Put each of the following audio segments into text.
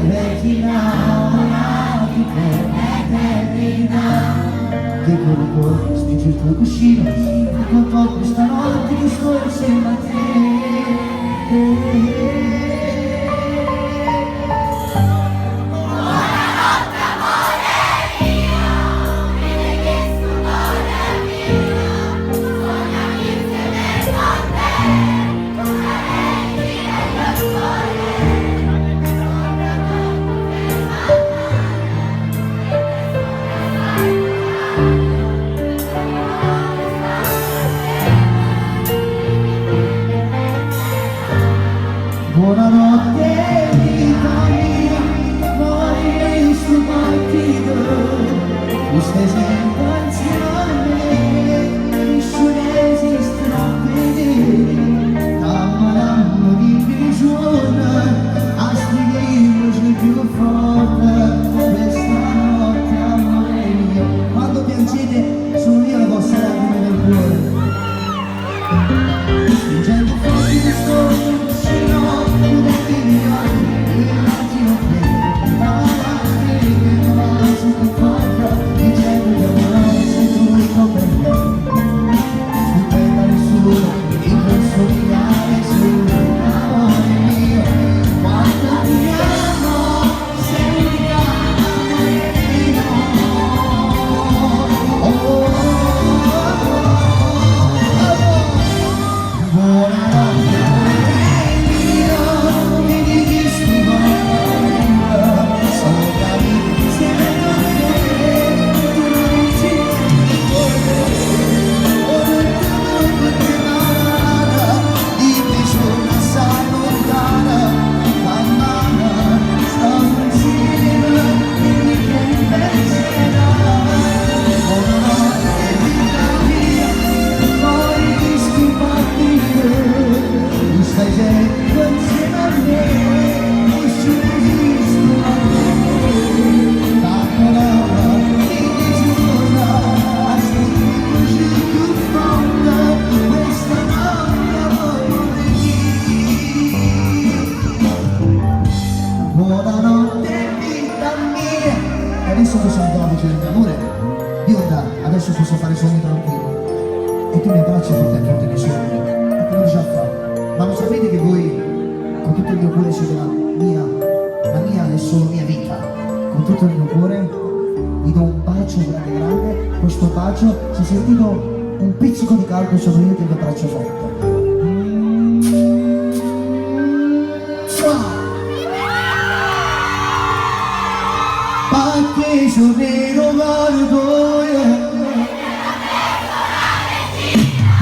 vecchi innamorati per l'eternità. Che corpo spinge il tuo cuscino e con po' questa notte che sto insieme a te. Buonanotte vita mia, morire sul martito, tu stai sempre insieme a me, nessuno esiste a vedere, ammalammo di giorno, a stringerci più forte, questa notte amore mio. Quando piangete sono io le vostre lacrime del cuore, spingendo fuori questo adesso che sono andato a vicino dell'amore, io adesso posso fare sogni tranquillo e tu mi abbracci forte nei sogni, e te l'ho già fatto. Ma lo sapete che voi con tutto il mio cuore siete la mia è solo mia vita, con tutto il mio cuore vi do un bacio grande grande, questo bacio si è sentito un pizzico di caldo sopra io che vi abbraccio forte. Perché sono vero guardo io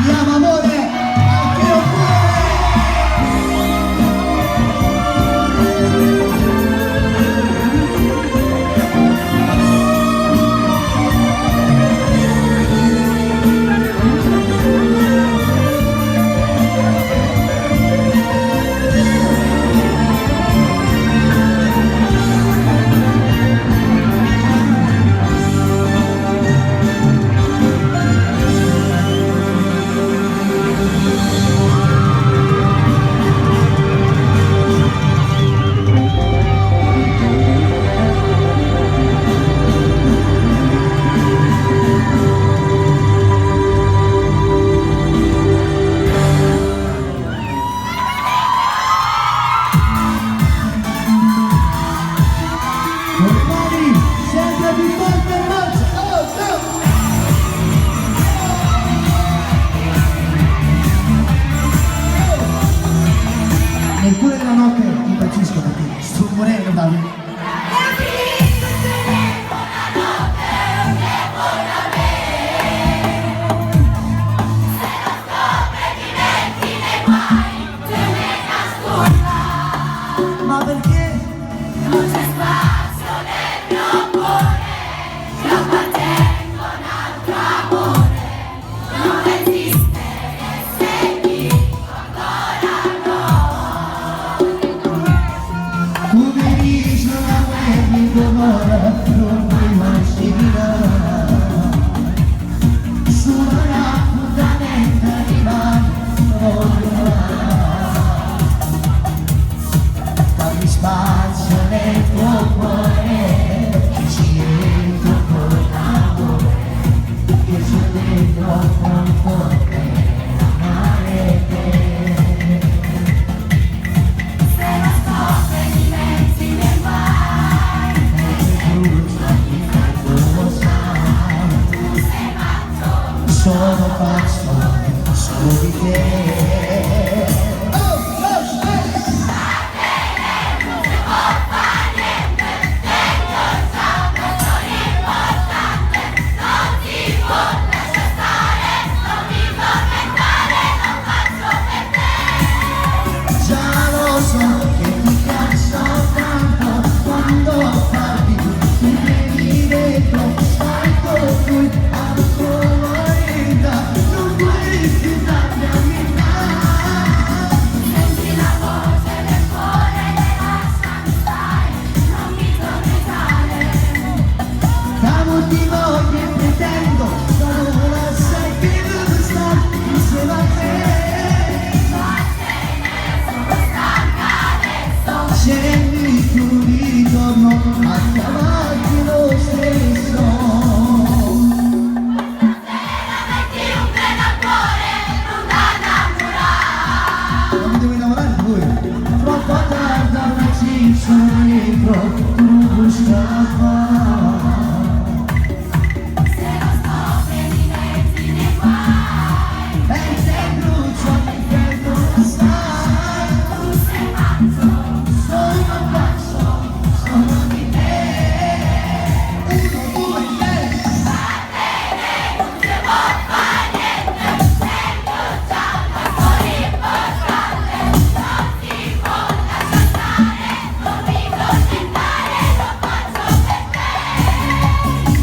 ti amo amore anche io Sono pazzo solo di te. Oh, già lo so che ti piaccio tanto quando parli, tu vieni dentro, stai con lui, ancora non vuoi più darmi a metà. Senti la voce del cuore, lasciami stare, non mi tormentare. Da motivo che pretendo, ora sai che devo stare insieme a te. Scendi tu di ritorno a chiamarti lo stesso. Metti un freno al cuore, non da innamorare. Non mi devo innamorare di lui. Troppo tarda una ciccia dentro, tu non puoi scappare. Se lo scopri diventi nei guai. E se brucio l'inferno lo sai. Tu sei pazzo, Sono pazzo, sono di te. 1, 2, 3. non si può fare niente. Sento già la storia importante. Non si può lasciare stare, non mi tormentare, lo faccio per te.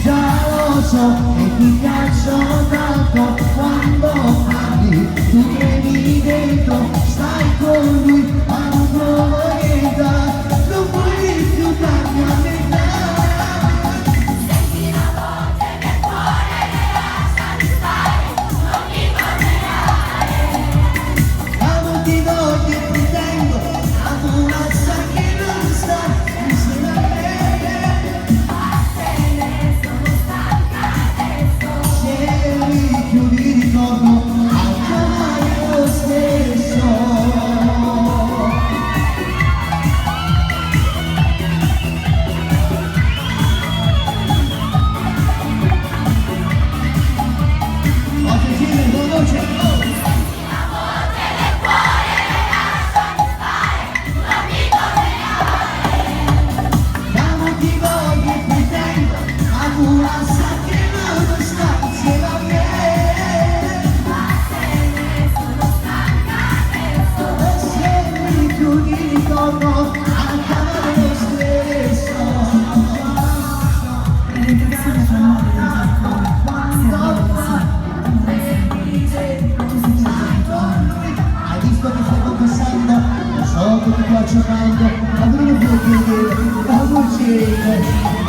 Già lo so che ti piaccio tanto quando parli, tu vieni dentro, stai con lui, ancora niente, non vuoi più darmi a metà. Senti la voce del cuore, lasciami stare, non mi tormentare. Amo ti do che pretendo, amo una sa che non sta insieme a me. Vattene, sono stanca adesso. Scegli più di ritorno a chiamare lo stesso. Oggi ci riconosce, oh! La voce del cuore, lasciami stare, non mi tormentare. Da motivo che pretendo, amo una sa che non sta insieme a me. Vattene, sono stanca adesso. Scegli più di ritorno a chiamare lo stesso. L'orientazione tra amore e Hai visto che stai confessando? Lo so che ti piaccio tanto, ma non lo puoi chiedere, la voce